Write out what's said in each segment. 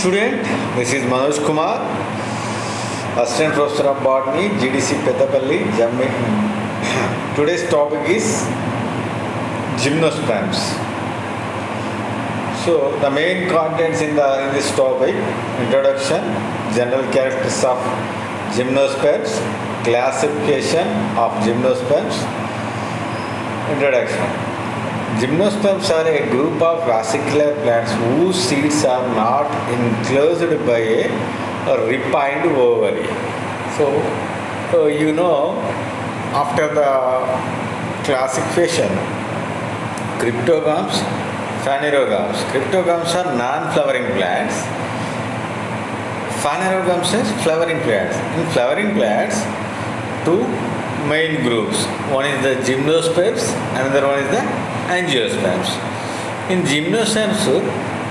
student, this is Manoj Kumar, Assistant Professor of Botany, GDC Pettapalli, Jammu. Today's topic is gymnosperms. So the main contents in this topic: introduction, general characteristics of gymnosperms, classification of gymnosperms. Introduction. Gymnosperms are a group of vesicular plants whose seeds are not enclosed by a ripined ovary. So, after the classification, cryptogams, phanerogams. Cryptogams are non-flowering plants. Phanerogams is flowering plants. In flowering plants, two main groups. One is the gymnosperms, another one is the angiosperms. In gymnosperms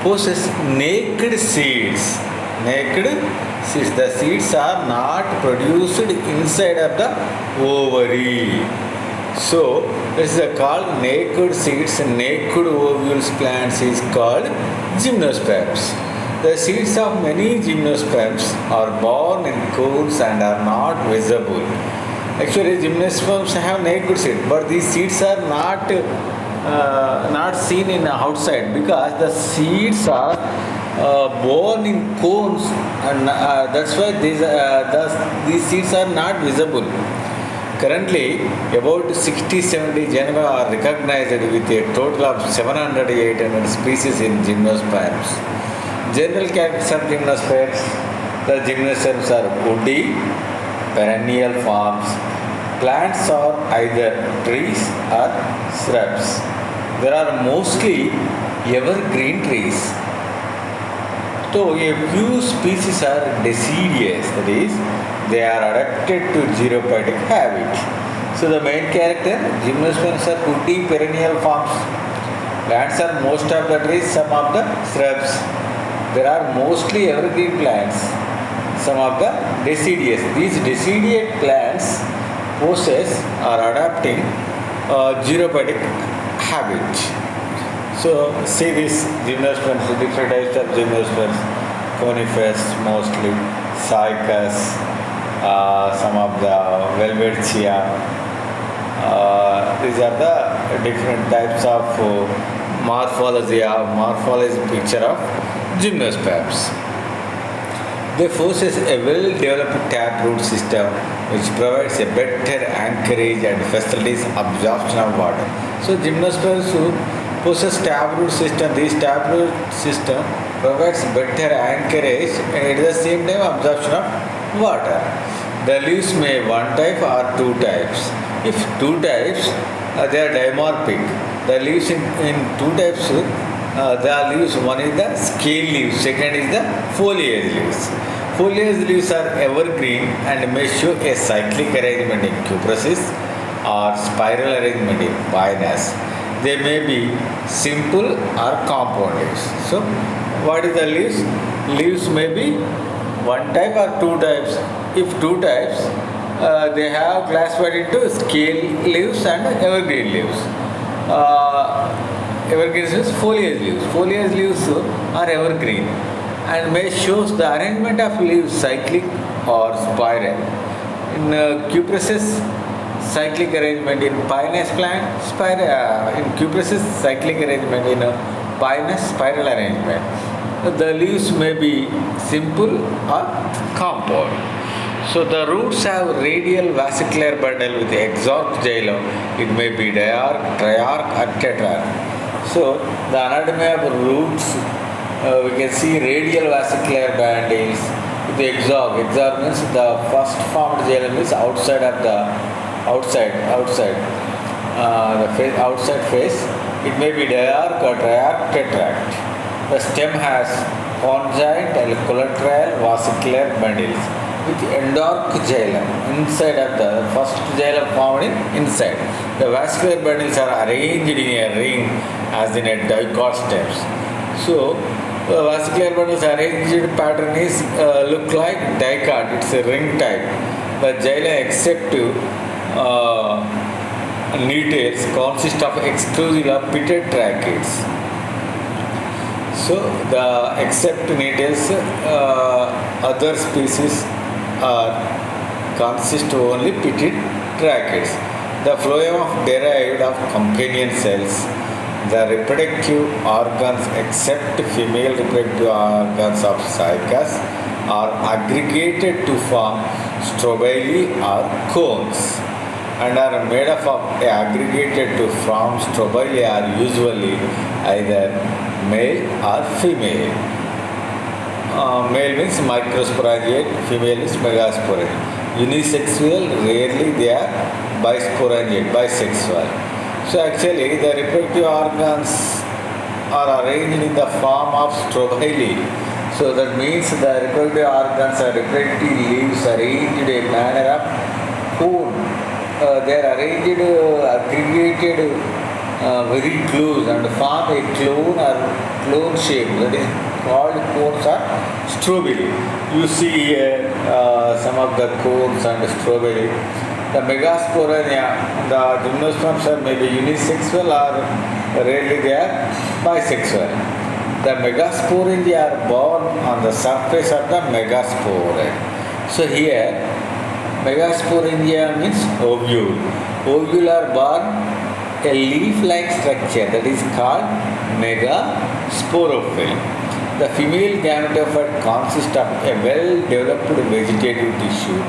possess naked seeds. Naked seeds. The seeds are not produced inside of the ovary. So this is called naked seeds. Naked ovules plants is called gymnosperms. The seeds of many gymnosperms are born in cones and are not visible. Actually, gymnosperms have naked seeds, but these seeds are not seen in outside because the seeds are born in cones, and that's why these seeds are not visible. Currently, about 60-70 genera are recognized with a total of 700-800 species in gymnosperms. General characteristics of gymnosperms: the gymnosperms are woody, perennial forms. Plants are either trees or shrubs. There are mostly evergreen trees. So a few species are deciduous, that is, they are adapted to xerophytic habit. So the main character, gymnosperms are woody perennial forms. Plants are most of the trees, some of the shrubs. There are mostly evergreen plants, some of the deciduous. These deciduous plants possess or adapting xerophytic habit. So see this gymnosperms, different types of gymnosperms: conifers mostly, cycas, some of the welwitschia. These are the different types of morphology. Morphology is a picture of gymnosperms. They possess a well-developed taproot system which provides a better anchorage and facilitates absorption of water. So gymnosperms possess taproot system. This taproot system provides better anchorage and at the same time absorption of water. The leaves may be one type or two types. If two types, they are dimorphic. The leaves in two types, the leaves, one is the scale leaves, second is the foliage leaves. Foliage leaves are evergreen and may show a cyclic arrangement in cupresses or spiral arrangement in pinus. They may be simple or compound leaves. So, what is the leaves? Leaves may be one type or two types. If two types, they have classified into scale leaves and evergreen leaves. Evergreen leaves, foliage leaves. Foliage leaves are evergreen and may shows the arrangement of leaves cyclic or spiral. In cupresses, cyclic arrangement. In pinus plant, spiral. In cupresses, cyclic arrangement. In pinus, spiral arrangement. The leaves may be simple or compound. So the roots have radial vesicular bundle with exarch xylem. It may be diarch, triarch or tetrarch. So the anatomy of roots, we can see radial vesicular bundles with exarch. Exarch means the first formed xylem is outside of the outside face. It may be diarch or triarch, tetrarch. The stem has conjoint and collateral vesicular bundles with endarch xylem inside of the first xylem found inside. The vascular bundles are arranged in a ring as in a dicot stems. So the vascular bundles arranged pattern is look like dicot. It's a ring type. The xylem except needles consist of exclusively of pitted tracheids. So the except needles, other species are consist only petite tracheids. The phloem of derived of companion cells. The reproductive organs except female reproductive organs of cycas are aggregated to form strobili or cones and are made up of aggregated to form strobili are usually either male or female. Male means microsporangiate, female is megasporangiate. Unisexual, rarely they are bisporangiate, bisexual. So actually the reproductive organs are arranged in the form of strobili. So that means the reproductive organs or reproductive leaves arranged in a manner of cone. They are arranged, aggregated very close and form a clone or clone shape, that is called cones or strobili. You see here some of the cones and strobili. The megasporania, the gymnosperms are maybe unisexual or rarely they are bisexual. The megasporangia are born on the surface of the megaspore. So here megasporangia means ovule. Ovule are born a leaf-like structure that is called megasporophyll. The female gametophyte consists of a well-developed vegetative tissue,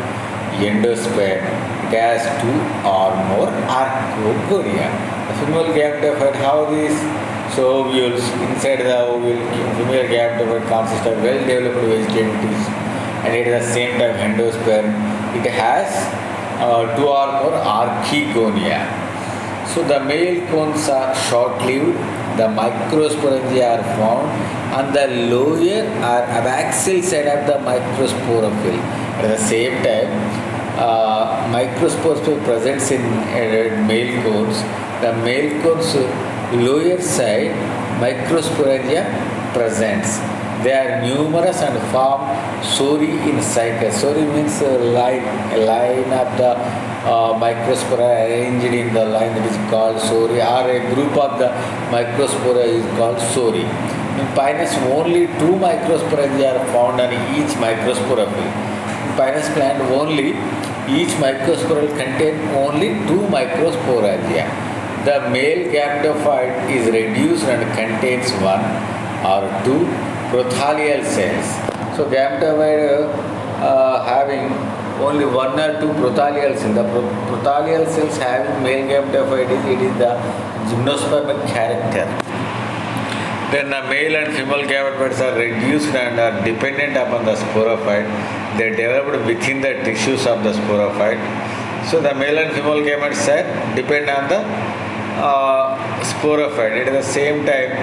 endosperm. It has two or more archogonia. The female gametophyte, how this? So ovules, inside the ovule, female gametophyte consists of well-developed vegetative tissue and at the same time endosperm. It has two or more archegonia. So the male cones are short-lived. The microsporangia are found on the lower or abaxial side of the microsporophyll. At the same time, microsporophyll presents in male cones. The male cones lower side microsporangia presents. They are numerous and form sori in cycas. Sori means a line of the microspora arranged in the line that is called sori, or a group of the microspora is called sori. In Pinus, only two microsporangia are found on each microsporophyll. In Pinus plant, only each microsporal contains only two microsporangia. The male gametophyte is reduced and contains one or two prothalial cells. So gametophyte having only one or two prothalial cells. The prothalial cells having male gametophyte it is the gymnospermic character. Then the male and female gametophytes are reduced and are dependent upon the sporophyte. They developed within the tissues of the sporophyte. So the male and female gametes depend on the sporophyte. At the same time,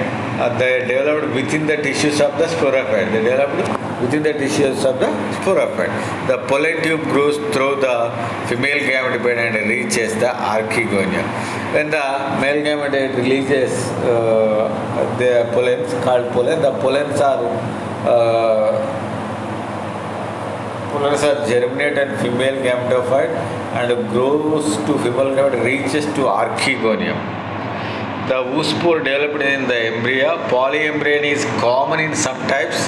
they developed within the tissues of the sporophyte. They developed within the tissues of the sporophyte. The pollen tube grows through the female gametophyte and reaches the archegonia. When the male gametophyte releases the pollens called pollen, the pollens are germinate and female gametophyte and grows to female gametophyte reaches to archegonium. The oospore developed in the embryo. Polyembryon is common in some types.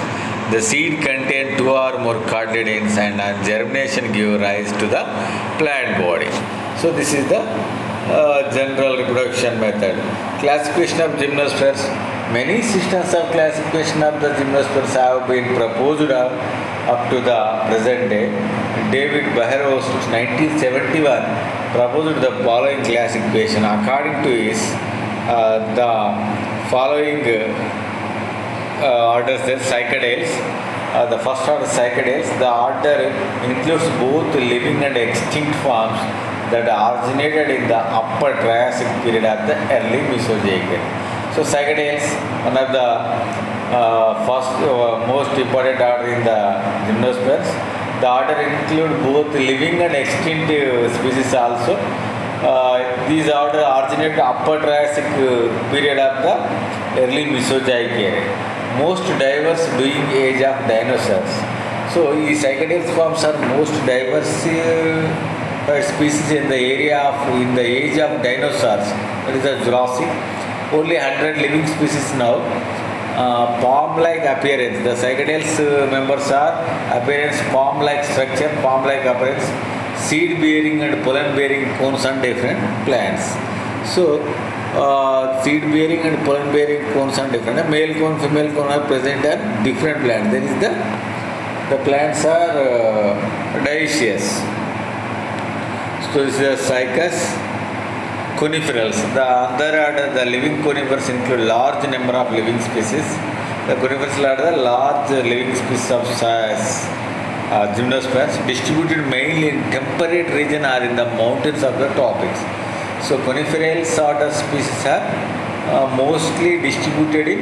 The seed contains two or more cotyledons and on germination give rise to the plant body. So this is the general reproduction method. Classification of gymnosperms. Many systems of classification of the gymnosperms have been proposed up to the present day. David Barrows, 1971, proposed the following classification. According to his, the following orders the cycadales. The first order cycadales. The order includes both living and extinct forms that originated in the upper Triassic period of the early Mesozoic. So cycadales, one of the first most important order in the gymnosperms. The order include both living and extinct species also. These order originated upper Triassic period of the early Mesozoic era. Most diverse being age of dinosaurs. So these cycadales forms are most diverse species in the area of in the age of dinosaurs. That is the Jurassic. Only 100 living species now. palm-like appearance. The cycadales members are appearance palm-like structure, palm-like appearance, seed-bearing and pollen-bearing cones on different plants. So, seed-bearing and pollen-bearing cones are different. The male cone, female cone are present on different plants. There is the plants are dioecious. So this is the Cycas coniferals. The other order, the living conifers include large number of living species. The conifers are the large living species of gymnosperms distributed mainly in temperate region or in the mountains of the tropics. So coniferal sort of species are mostly distributed in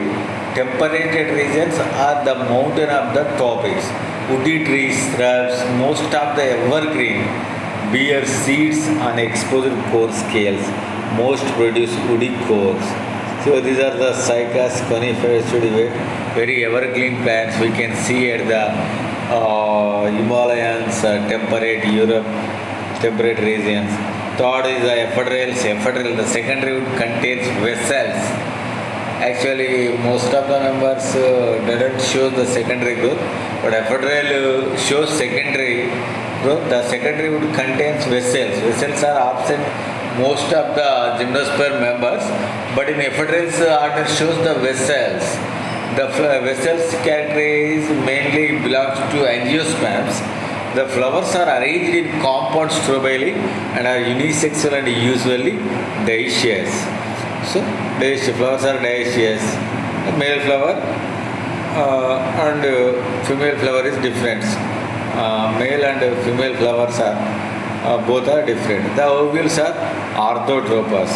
temperate regions or the mountain of the tropics. Woody trees, shrubs, most of the evergreen bear seeds on exposed core scales. Most produce woody cores. So these are the Cycas coniferous, very evergreen plants we can see at the Himalayas, temperate Europe, temperate regions. Third is the ephedrales. Ephedral, the secondary wood contains vessels. Actually, most of the members doesn't show the secondary growth, but ephedral shows secondary growth. The secondary wood contains vessels. Vessels are absent most of the gymnosperm members, but in ephedrals order shows the vessels. The vessels characterize mainly belongs to angiosperms. The flowers are arranged in compound strobili and are unisexual and usually dioecious. So, flowers are dioecious. Male flower and female flower is different. Male and female flowers are both are different. The ovules are orthotropous.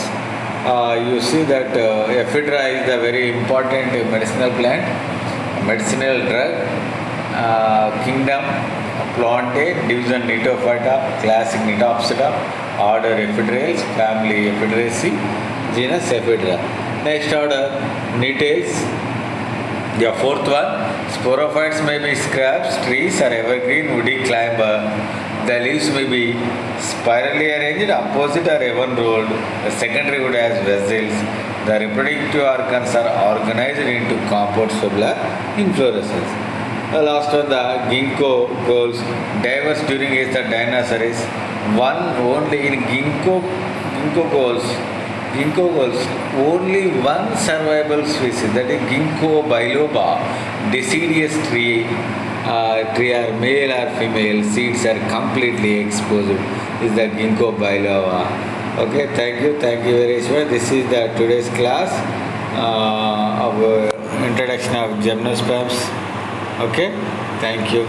You see that ephedra is the very important medicinal plant, medicinal drug, kingdom Plantae, division Nitophyta, class Nitopsida, order Ephedrals, family Ephedraceae, genus Ephedra. Next order Nitales. The fourth one, sporophytes may be scraps, trees or evergreen woody climber. The leaves may be spirally arranged, opposite or even rolled. The secondary wood has vessels. The reproductive organs are organized into compound tubular inflorescence. The last one, the ginkgo goals, diverse during age the dinosaurs. One only in ginkgo goals, only one survivable species, that is Ginkgo biloba, deciduous tree are male or female, seeds are completely exposed, is the Ginkgo biloba. Okay, thank you very much. This is the today's class of introduction of gymnosperms. Okay, thank you.